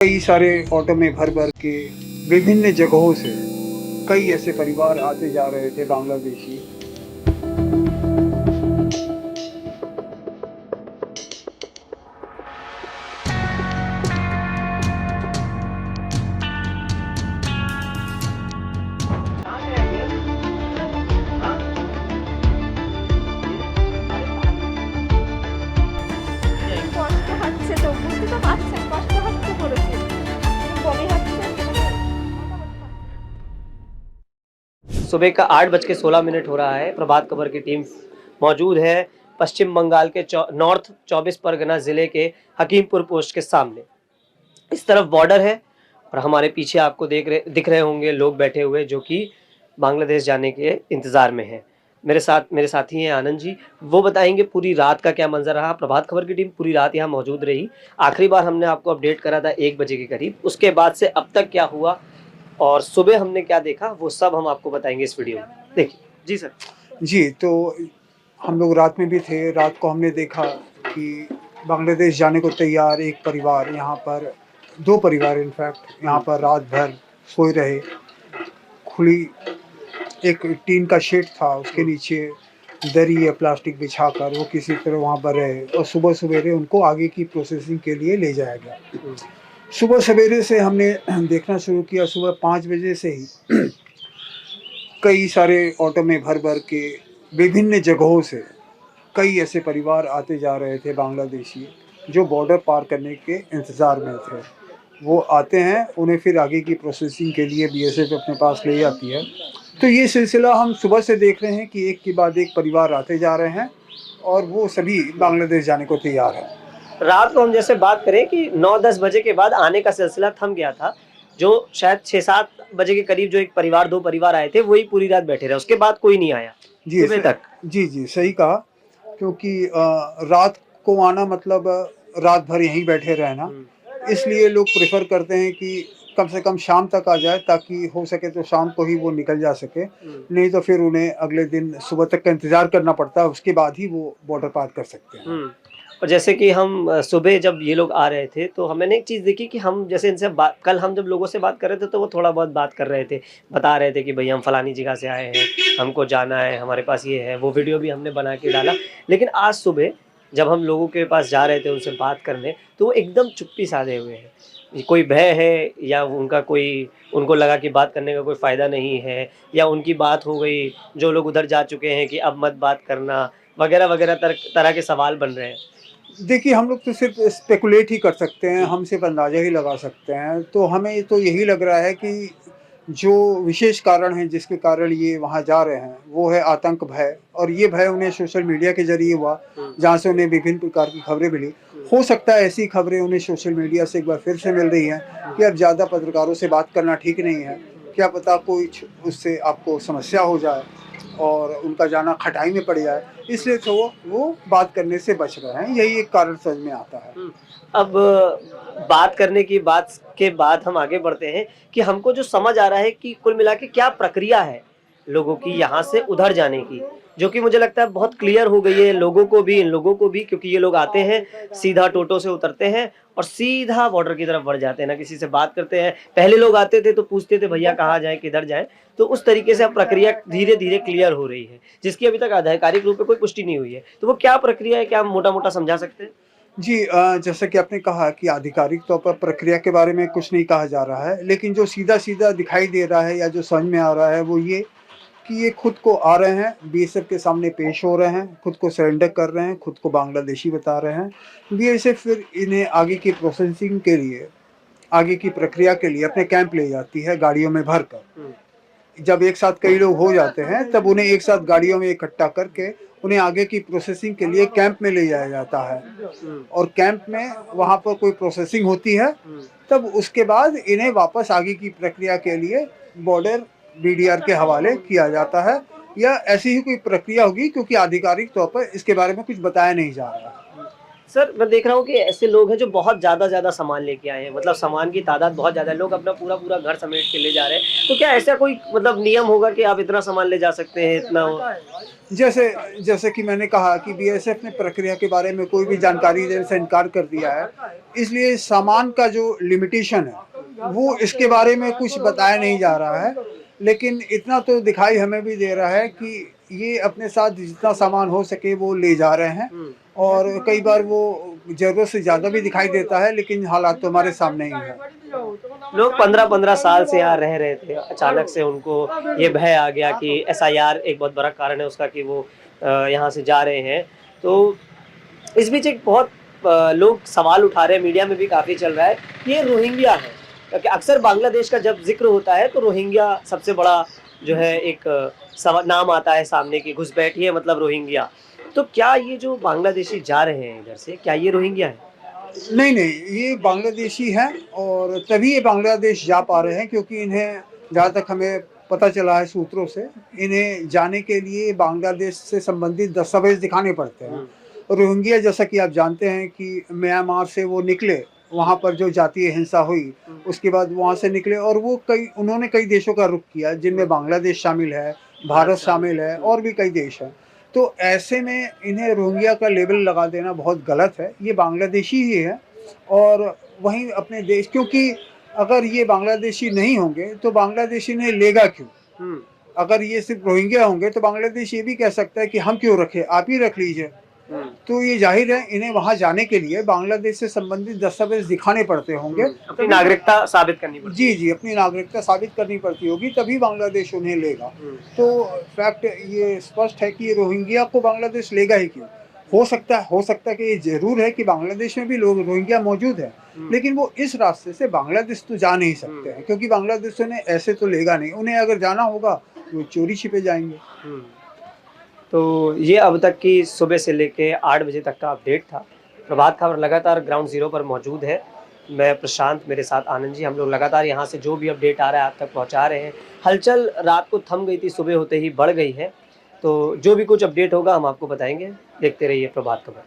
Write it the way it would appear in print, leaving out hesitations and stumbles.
कई सारे ऑटो में भर भर के विभिन्न जगहों से कई ऐसे परिवार आते जा रहे थे बांग्लादेशी। কষ্ট হচ্ছে তো বুঝতে তো পারছেন কষ্ট হচ্ছে বলেছি। বমি হচ্ছে सुबह का 8:16 हो रहा है। प्रभात खबर की टीम मौजूद है पश्चिम बंगाल के नॉर्थ 24 परगना जिले के हकीमपुर पोस्ट के सामने। इस तरफ बॉर्डर है और हमारे पीछे आपको दिख रहे होंगे लोग बैठे हुए जो कि बांग्लादेश जाने के इंतज़ार में हैं। मेरे साथी हैं आनंद जी, वो बताएंगे पूरी रात का क्या मंजर रहा। प्रभात खबर की टीम पूरी रात यहाँ मौजूद रही। आखिरी बार हमने आपको अपडेट करा था 1 बजे के करीब। उसके बाद से अब तक क्या हुआ और सुबह हमने क्या देखा वो सब हम आपको बताएंगे इस वीडियो में। देखिए जी सर। जी, तो हम लोग रात में भी थे। रात को हमने देखा कि बांग्लादेश जाने को तैयार एक परिवार यहाँ पर, 2 परिवार इनफैक्ट यहाँ पर रात भर सोए रहे। खुली एक टीन का शेड था, उसके नीचे दरी या प्लास्टिक बिछाकर वो किसी तरह वहाँ पर रहे और सुबह सवेरे उनको आगे की प्रोसेसिंग के लिए ले जाया गया। सुबह सवेरे से हमने देखना शुरू किया। सुबह 5 बजे से ही कई सारे ऑटो में भर भर के विभिन्न जगहों से कई ऐसे परिवार आते जा रहे थे बांग्लादेशी, जो बॉर्डर पार करने के इंतज़ार में थे। वो आते हैं, उन्हें फिर आगे की प्रोसेसिंग के लिए बीएसएफ अपने पास ले जाती है। तो ये सिलसिला हम सुबह से देख रहे हैं कि एक के बाद एक परिवार आते जा रहे हैं और वो सभी बांग्लादेश जाने को तैयार हैं। रात को हम जैसे बात करें कि 9-10 बजे के बाद आने का सिलसिला थम गया था। जो शायद 6-7 बजे के करीब जो एक परिवार 2 परिवार आए थे वही पूरी रात बैठे रहे, उसके बाद कोई नहीं आया जी सुबह तक। जी, सही कहा। क्योंकि रात को आना मतलब रात भर यहीं बैठे रहना, इसलिए लोग प्रेफर करते हैं कि कम से कम शाम तक आ जाए, ताकि हो सके तो शाम को ही वो निकल जा सके। नहीं तो फिर उन्हें अगले दिन सुबह तक का इंतज़ार करना पड़ता है, उसके बाद ही वो बॉर्डर पार कर सकते हैं। और जैसे कि हम सुबह जब ये लोग आ रहे थे तो मैंने एक चीज़ देखी कि हम जैसे इनसे कल हम जब लोगों से बात कर रहे थे तो वो थोड़ा बहुत बात कर रहे थे, बता रहे थे कि भई हम फलानी जगह से आए हैं, हमको जाना है, हमारे पास ये है। वो वीडियो भी हमने बना के डाला। लेकिन आज सुबह जब हम लोगों के पास जा रहे थे उनसे बात करने, तो वो एकदम चुप्पी साधे हुए हैं। कोई भय है या उनको लगा कि बात करने का कोई फ़ायदा नहीं है, या उनकी बात हो गई, जो लोग उधर जा चुके हैं कि अब मत बात करना, वगैरह-वगैरह तरह के सवाल बन रहे हैं। देखिए, हम लोग तो सिर्फ स्पेकुलेट ही कर सकते हैं, हम सिर्फ अंदाज़ा ही लगा सकते हैं। तो हमें तो यही लग रहा है कि जो विशेष कारण है जिसके कारण ये वहाँ जा रहे हैं, वो है आतंक भय। और ये भय उन्हें सोशल मीडिया के ज़रिए हुआ, जहाँ से उन्हें विभिन्न प्रकार की खबरें मिली। हो सकता है ऐसी खबरें उन्हें सोशल मीडिया से एक बार फिर से मिल रही हैं कि अब ज़्यादा पत्रकारों से बात करना ठीक नहीं है। क्या पता कुछ उससे आपको समस्या हो जाए और उनका जाना खटाई में पड़ जाए, इसलिए तो वो बात करने से बच रहे हैं। यही एक कारण समझ में आता है। अब बात करने की बात के बाद हम आगे बढ़ते हैं कि हमको जो समझ आ रहा है कि कुल मिला के क्या प्रक्रिया है लोगों की यहाँ से उधर जाने की, जो कि मुझे लगता है बहुत क्लियर हो गई है लोगों को भी, इन लोगों को भी। क्योंकि ये लोग आते हैं, सीधा टोटो से उतरते हैं और सीधा बॉर्डर की तरफ बढ़ जाते हैं, ना किसी से बात करते हैं। पहले लोग आते थे तो पूछते थे भैया कहाँ जाएं, किधर जाएं। तो उस तरीके से अब प्रक्रिया धीरे धीरे क्लियर हो रही है, जिसकी अभी तक आधिकारिक रूप में कोई पुष्टि नहीं हुई है। तो वो क्या प्रक्रिया है, क्या हम मोटा मोटा समझा सकते हैं? जी, जैसा कि आपने कहा कि आधिकारिक तौर पर प्रक्रिया के बारे में कुछ नहीं कहा जा रहा है, लेकिन जो सीधा-सीधा दिखाई दे रहा है या जो समझ में आ रहा है वो ये कि ये खुद को आ रहे हैं, बीएसएफ के सामने पेश हो रहे हैं, खुद को सरेंडर कर रहे हैं, खुद को बांग्लादेशी बता रहे हैं। बीएसएफ फिर इन्हें आगे की प्रोसेसिंग के लिए, आगे की प्रक्रिया के लिए अपने कैंप ले जाती है गाड़ियों में भरकर। जब एक साथ कई लोग हो जाते हैं तब उन्हें एक साथ गाड़ियों में इकट्ठा करके उन्हें आगे की प्रोसेसिंग के लिए कैंप में ले जाया जाता है। और कैंप में वहाँ पर कोई प्रोसेसिंग होती है, तब उसके बाद इन्हें वापस आगे की प्रक्रिया के लिए बॉर्डर बीडीआर के हवाले किया जाता है, या ऐसी ही कोई प्रक्रिया होगी, क्योंकि आधिकारिक तौर पर इसके बारे में कुछ बताया नहीं जा रहा है। सर मैं देख रहा हूँ कि ऐसे लोग हैं जो बहुत ज़्यादा सामान लेके आए हैं, मतलब सामान की तादाद बहुत ज़्यादा है, लोग अपना पूरा घर समेट के ले जा रहे हैं। तो क्या ऐसा कोई मतलब नियम होगा कि आप इतना सामान ले जा सकते हैं, इतना जैसे जैसे कि मैंने कहा कि बीएसएफ ने प्रक्रिया के बारे में कोई भी जानकारी देने से इनकार कर दिया है, इसलिए सामान का जो लिमिटेशन है वो इसके बारे में कुछ बताया नहीं जा रहा है। लेकिन इतना तो दिखाई हमें भी दे रहा है कि ये अपने साथ जितना सामान हो सके वो ले जा रहे हैं, और कई बार वो ज़रूरत से ज़्यादा भी दिखाई देता है, लेकिन हालात तो हमारे सामने ही है। लोग 15-15 साल से यहाँ रह रहे थे, अचानक से उनको ये भय आ गया कि एसआईआर एक बहुत बड़ा कारण है उसका कि वो यहाँ से जा रहे हैं। तो इस बीच एक बहुत लोग सवाल उठा रहे हैं, मीडिया में भी काफ़ी चल रहा है कि ये रोहिंग्या है, क्योंकि अक्सर बांग्लादेश का जब ज़िक्र होता है तो रोहिंग्या सबसे बड़ा जो है एक नाम आता है सामने की, घुसपैठी है मतलब रोहिंग्या। तो क्या ये जो बांग्लादेशी जा रहे हैं इधर से, क्या ये रोहिंग्या है? नहीं, नहीं, ये बांग्लादेशी हैं, और तभी ये बांग्लादेश जा पा रहे हैं क्योंकि इन्हें, जहाँ तक हमें पता चला है सूत्रों से, इन्हें जाने के लिए बांग्लादेश से संबंधित दस्तावेज दिखाने पड़ते हैं। रोहिंग्या, जैसा कि आप जानते हैं कि म्यांमार से वो निकले, वहाँ पर जो जातीय हिंसा हुई, उसके बाद वहाँ से निकले और वो उन्होंने कई देशों का रुख किया, जिनमें बांग्लादेश शामिल है, भारत शामिल है और भी कई देश हैं। तो ऐसे में इन्हें रोहिंग्या का लेबल लगा देना बहुत गलत है। ये बांग्लादेशी ही है, और वहीं अपने देश, क्योंकि अगर ये बांग्लादेशी नहीं होंगे तो बांग्लादेश इन्हें लेगा क्यों? अगर ये सिर्फ रोहिंग्या होंगे तो बांग्लादेश ये भी कह सकता है कि हम क्यों रखें, आप ही रख लीजिए। तो ये जाहिर है इन्हें वहाँ जाने के लिए बांग्लादेश से संबंधित दस्तावेज दिखाने पड़ते होंगे, अपनी नागरिकता साबित करनी पड़ती जी जी, अपनी नागरिकता साबित करनी पड़ती होगी, तभी बांग्लादेश उन्हें लेगा। तो फैक्ट ये स्पष्ट है कि ये रोहिंग्या को बांग्लादेश लेगा ही क्यों? हो सकता है कि ये जरूर है कि बांग्लादेश में भी लोग रोहिंग्या मौजूद है, लेकिन वो इस रास्ते से बांग्लादेश तो जा नहीं सकते हैं, क्योंकि बांग्लादेश उन्हें ऐसे तो लेगा नहीं। उन्हें अगर जाना होगा तो चोरी छिपे जाएंगे। तो ये अब तक की सुबह से लेके 8 बजे तक का अपडेट था। प्रभात खबर लगातार ग्राउंड ज़ीरो पर मौजूद है। मैं प्रशांत, मेरे साथ आनंद जी, हम लोग लगातार यहाँ से जो भी अपडेट आ रहा है आप तक पहुँचा रहे हैं। हलचल रात को थम गई थी, सुबह होते ही बढ़ गई है। तो जो भी कुछ अपडेट होगा हम आपको बताएंगे। देखते रहिए प्रभात खबर।